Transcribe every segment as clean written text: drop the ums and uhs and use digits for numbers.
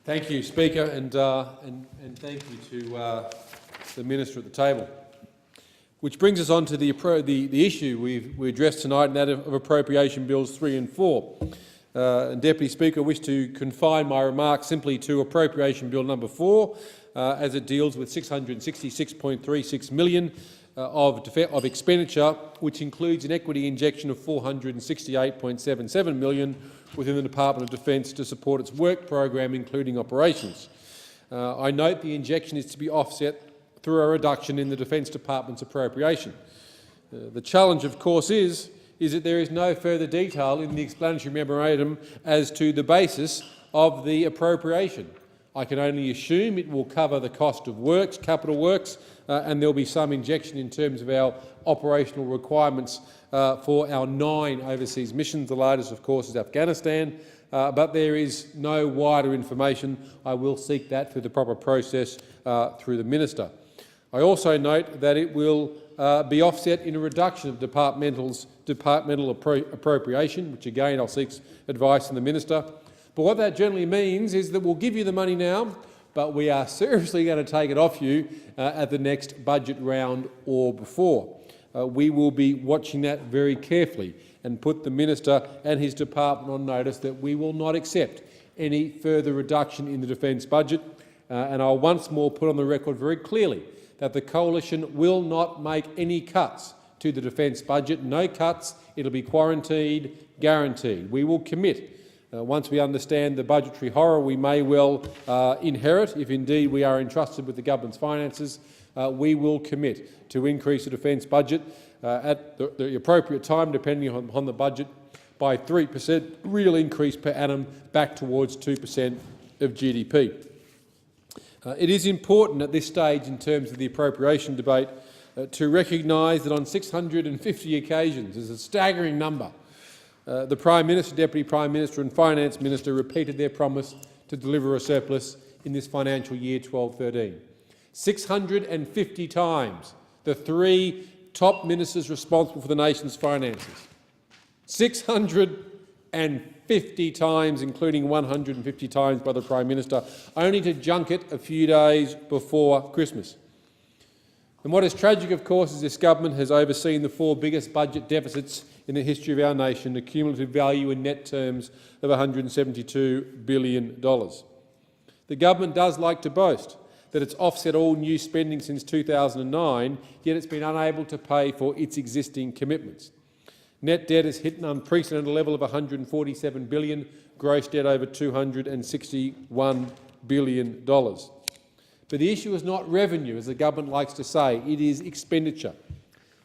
Thank you, Speaker, and thank you to the Minister at the table. Which brings us on to the issue we addressed tonight, and that of Appropriation Bills 3 and 4. And Deputy Speaker, I wish to confine my remarks simply to Appropriation Bill number 4, as it deals with $666.36 million of expenditure, which includes an equity injection of $468.77 million within the Department of Defence to support its work program, including operations. I note the injection is to be offset through a reduction in the Defence Department's appropriation. The challenge, of course, is that there is no further detail in the explanatory memorandum as to the basis of the appropriation. I can only assume it will cover the cost of works, capital works, and there will be some injection in terms of our operational requirements for our 9 overseas missions. The latest, of course, is Afghanistan, but there is no wider information. I will seek that through the proper process through the Minister. I also note that it will be offset in a reduction of departmental appropriation, which again I'll seek advice from the Minister. But what that generally means is that we'll give you the money now, but we are seriously going to take it off you at the next budget round or before. We will be watching that very carefully and put the Minister and his department on notice that we will not accept any further reduction in the defence budget. And I'll once more put on the record very clearly that the Coalition will not make any cuts to the defence budget. No cuts. It'll be quarantined, guaranteed. We will commit. Once we understand the budgetary horror we may well inherit, if indeed we are entrusted with the government's finances, we will commit to increase the defence budget at the appropriate time, depending on the budget, by 3% real increase per annum back towards 2% of GDP. It is important at this stage, in terms of the appropriation debate, to recognise that on 650 occasions, is a staggering number, the Prime Minister, Deputy Prime Minister and Finance Minister repeated their promise to deliver a surplus in this financial year 12-13. 650 times the 3 top ministers responsible for the nation's finances. 650 times, including 150 times by the Prime Minister, only to junk it a few days before Christmas. And what is tragic, of course, is this government has overseen the 4 biggest budget deficits in the history of our nation, a cumulative value in net terms of $172 billion. The government does like to boast that it's offset all new spending since 2009, yet it's been unable to pay for its existing commitments. Net debt has hit an unprecedented level of $147 billion, gross debt over $261 billion. But the issue is not revenue, as the government likes to say, it is expenditure.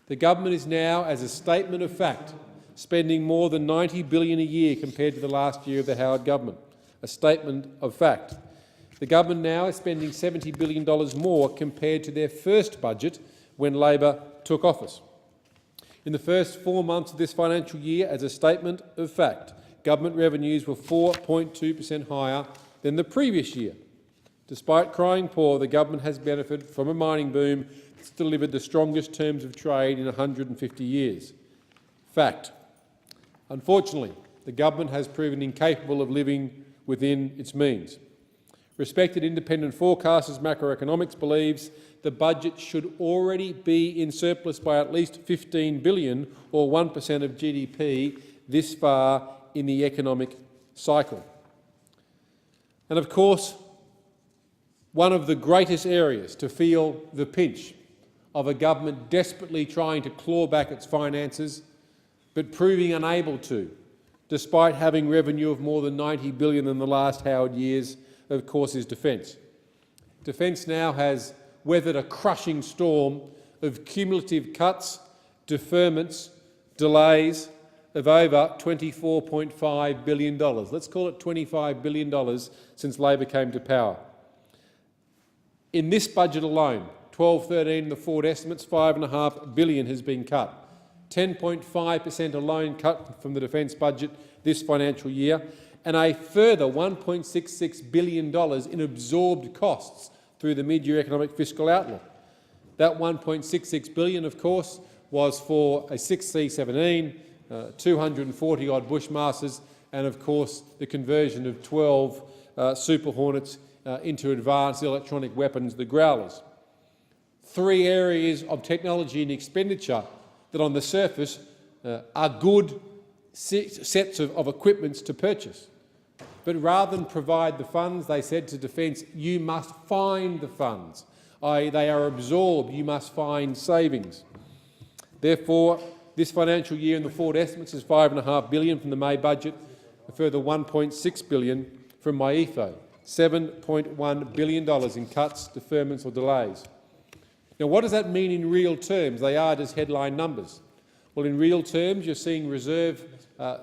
The government is now, as a statement of fact, spending more than $90 billion a year compared to the last year of the Howard government. A statement of fact. The government now is spending $70 billion more compared to their first budget when Labor took office. In the first 4 months of this financial year, as a statement of fact, government revenues were 4.2% higher than the previous year. Despite crying poor, the government has benefited from a mining boom that's delivered the strongest terms of trade in 150 years. Fact. Unfortunately, the government has proven incapable of living within its means. Respected independent forecasters Macroeconomics believes the budget should already be in surplus by at least $15 billion, or 1% of GDP, this far in the economic cycle. And of course, one of the greatest areas to feel the pinch of a government desperately trying to claw back its finances, but proving unable to, despite having revenue of more than $90 billion in the last Howard years, of course, is defence. Defence now has weathered a crushing storm of cumulative cuts, deferments, delays of over $24.5 billion. Let's call it $25 billion since Labor came to power. In this budget alone, 12-13, the Ford estimates, $5.5 billion has been cut. 10.5% alone cut from the defence budget this financial year, and a further $1.66 billion in absorbed costs through the mid-year economic fiscal outlook. That $1.66 billion, of course, was for a 6C-17, 240-odd Bushmasters, and of course the conversion of 12 Super Hornets into advanced electronic weapons, the Growlers. 3 areas of technology and expenditure that on the surface are good sets of equipments to purchase. But rather than provide the funds, they said to Defence, you must find the funds. They are absorbed, you must find savings. Therefore, this financial year in the forward estimates is $5.5 billion from the May budget, a further $1.6 billion from my EFO, $7.1 billion in cuts, deferments or delays. Now, what does that mean in real terms? They are just headline numbers. Well, in real terms, you're seeing reserve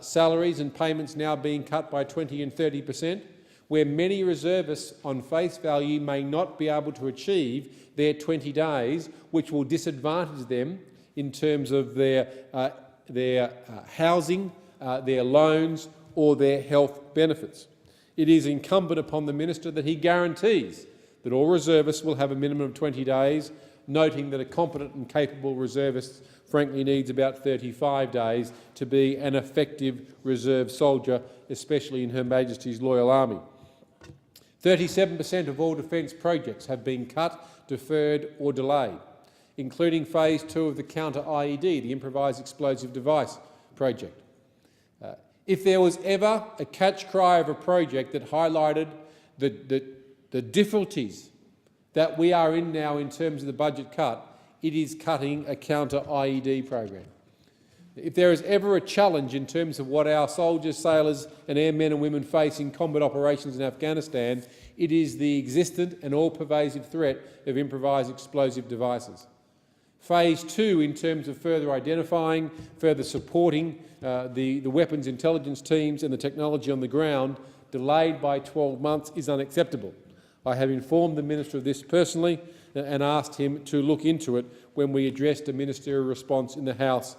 salaries and payments now being cut by 20 and 30%, where many reservists on face value may not be able to achieve their 20 days, which will disadvantage them in terms of their housing, their loans or their health benefits. It is incumbent upon the Minister that he guarantees that all reservists will have a minimum of 20 days, noting that a competent and capable reservist frankly needs about 35 days to be an effective reserve soldier, especially in Her Majesty's Loyal Army. 37% of all defence projects have been cut, deferred or delayed, including Phase 2 of the counter-IED, the Improvised Explosive Device project. If there was ever a catch cry of a project that highlighted the difficulties that we are in now in terms of the budget cut, it is cutting a counter-IED program. If there is ever a challenge in terms of what our soldiers, sailors and airmen and women face in combat operations in Afghanistan, it is the existent and all-pervasive threat of improvised explosive devices. Phase 2, in terms of further identifying, further supporting the weapons intelligence teams and the technology on the ground, delayed by 12 months, is unacceptable. I have informed the Minister of this personally and asked him to look into it when we addressed a ministerial response in the House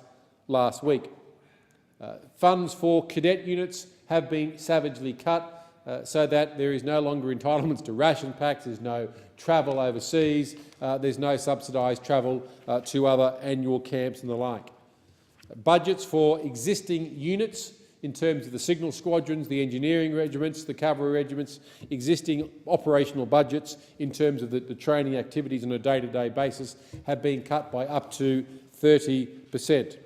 last week. Funds for cadet units have been savagely cut so that there is no longer entitlements to ration packs, there's no travel overseas, there's no subsidised travel to other annual camps and the like. Budgets for existing units in terms of the signal squadrons, the engineering regiments, the cavalry regiments, existing operational budgets in terms of the training activities on a day-to-day basis have been cut by up to 30%.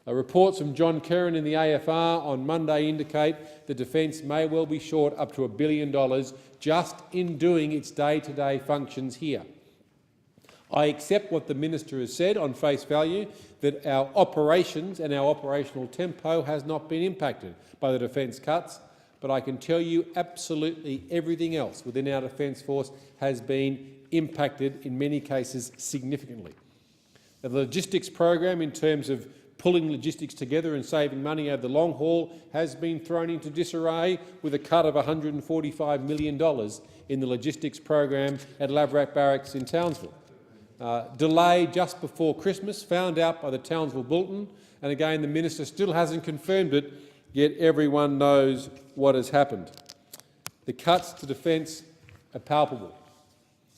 Reports from John Curran in the AFR on Monday indicate the Defence may well be short up to $1 billion just in doing its day-to-day functions here. I accept what the Minister has said on face value, that our operations and our operational tempo has not been impacted by the defence cuts, but I can tell you absolutely everything else within our Defence Force has been impacted, in many cases significantly. The logistics program, in terms of pulling logistics together and saving money over the long haul, has been thrown into disarray with a cut of $145 million in the logistics program at Laverack Barracks in Townsville. Delayed just before Christmas, found out by the Townsville Bulletin, and again the Minister still hasn't confirmed it, yet everyone knows what has happened. The cuts to defence are palpable.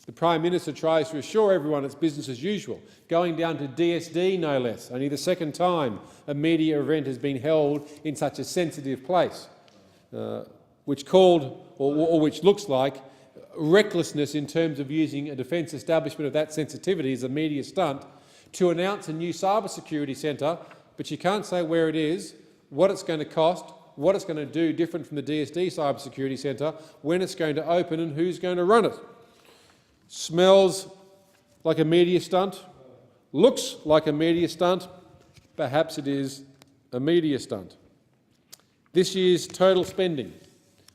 The Prime Minister tries to assure everyone it's business as usual, going down to DSD no less, only the second time a media event has been held in such a sensitive place, which looks like recklessness in terms of using a defence establishment of that sensitivity as a media stunt to announce a new cybersecurity centre, but you can't say where it is, what it's going to cost, what it's going to do different from the DSD cybersecurity centre, when it's going to open and who's going to run it. Smells like a media stunt, looks like a media stunt, perhaps it is a media stunt. This year's total spending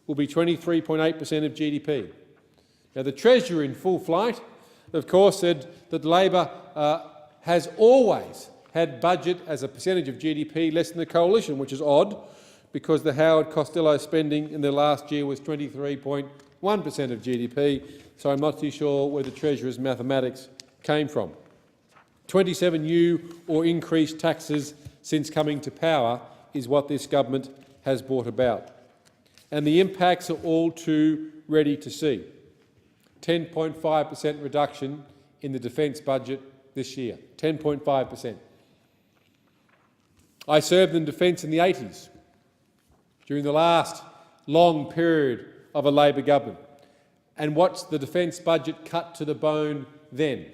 will be 23.8% of GDP. Now, the Treasurer in full flight, of course, said that Labor has always had budget as a percentage of GDP less than the Coalition, which is odd, because the Howard Costello spending in the last year was 23.1% of GDP, so I'm not too sure where the Treasurer's mathematics came from. 27 new or increased taxes since coming to power is what this government has brought about. And the impacts are all too ready to see. 10.5% reduction in the defence budget this year, 10.5%. I served in defence in the 80s, during the last long period of a Labor government. And what's the defence budget cut to the bone then?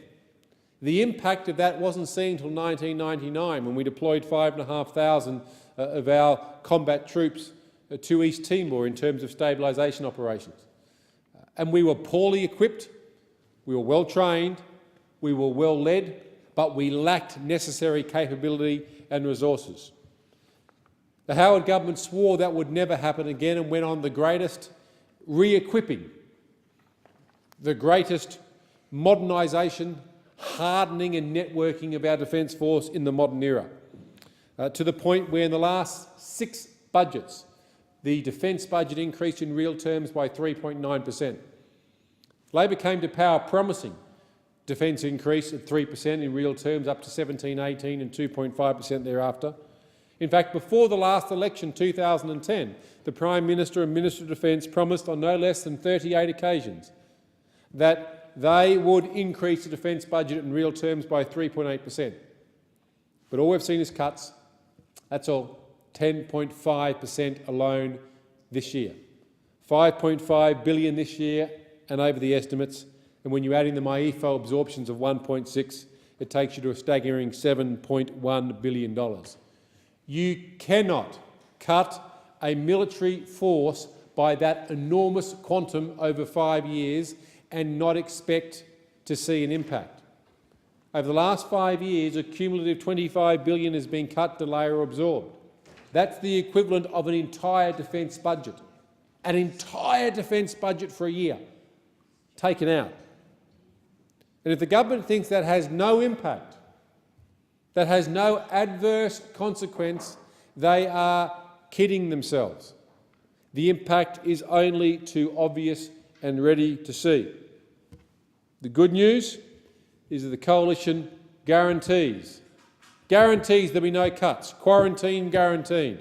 The impact of that wasn't seen until 1999, when we deployed 5,500 of our combat troops to East Timor in terms of stabilisation operations. And we were poorly equipped, we were well trained, we were well led, but we lacked necessary capability and resources. The Howard government swore that would never happen again and went on the greatest re-equipping, the greatest modernisation, hardening and networking of our Defence Force in the modern era, to the point where in the last 6 budgets the defence budget increased in real terms by 3.9%. Labor came to power promising defence increase at 3% in real terms up to 17-18 and 2.5% thereafter. In fact, before the last election, 2010, the Prime Minister and Minister of Defence promised on no less than 38 occasions that they would increase the defence budget in real terms by 3.8%. But all we've seen is cuts. That's all. 10.5% alone this year. $5.5 billion this year and over the estimates. And when you add in the MyEFO absorptions of 1.6, it takes you to a staggering $7.1 billion. You cannot cut a military force by that enormous quantum over 5 years and not expect to see an impact. Over the last 5 years, a cumulative $25 billion has been cut, delayed or absorbed. That's the equivalent of an entire defence budget. An entire defence budget for a year taken out. And if the government thinks that has no impact, that has no adverse consequence, they are kidding themselves. The impact is only too obvious and ready to see. The good news is that the coalition guarantees there'll be no cuts, quarantine guaranteed.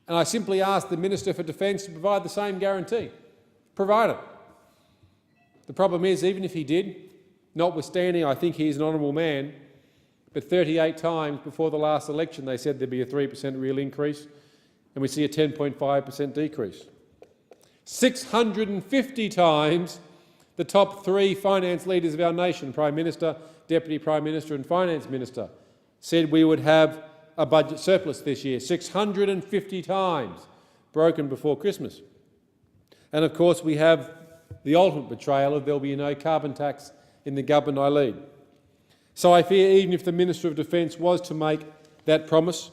And I simply ask the Minister for Defence to provide the same guarantee. Provide it. The problem is, even if he did, notwithstanding I think he's an honourable man, but 38 times before the last election they said there'd be a 3% real increase, and we see a 10.5% decrease. 650 times the top 3 finance leaders of our nation, Prime Minister, Deputy Prime Minister and Finance Minister, said we would have a budget surplus this year. 650 times broken before Christmas. And of course we have the ultimate betrayal of there'll be no carbon tax in the government I lead. So I fear even if the Minister of Defence was to make that promise,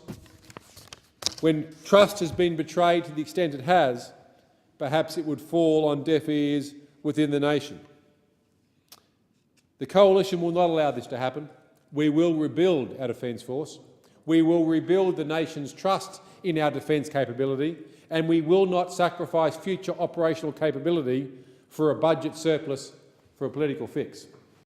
when trust has been betrayed to the extent it has, perhaps it would fall on deaf ears within the nation. The coalition will not allow this to happen. We will rebuild our Defence Force. We will rebuild the nation's trust in our defence capability, and we will not sacrifice future operational capability for a budget surplus for a political fix.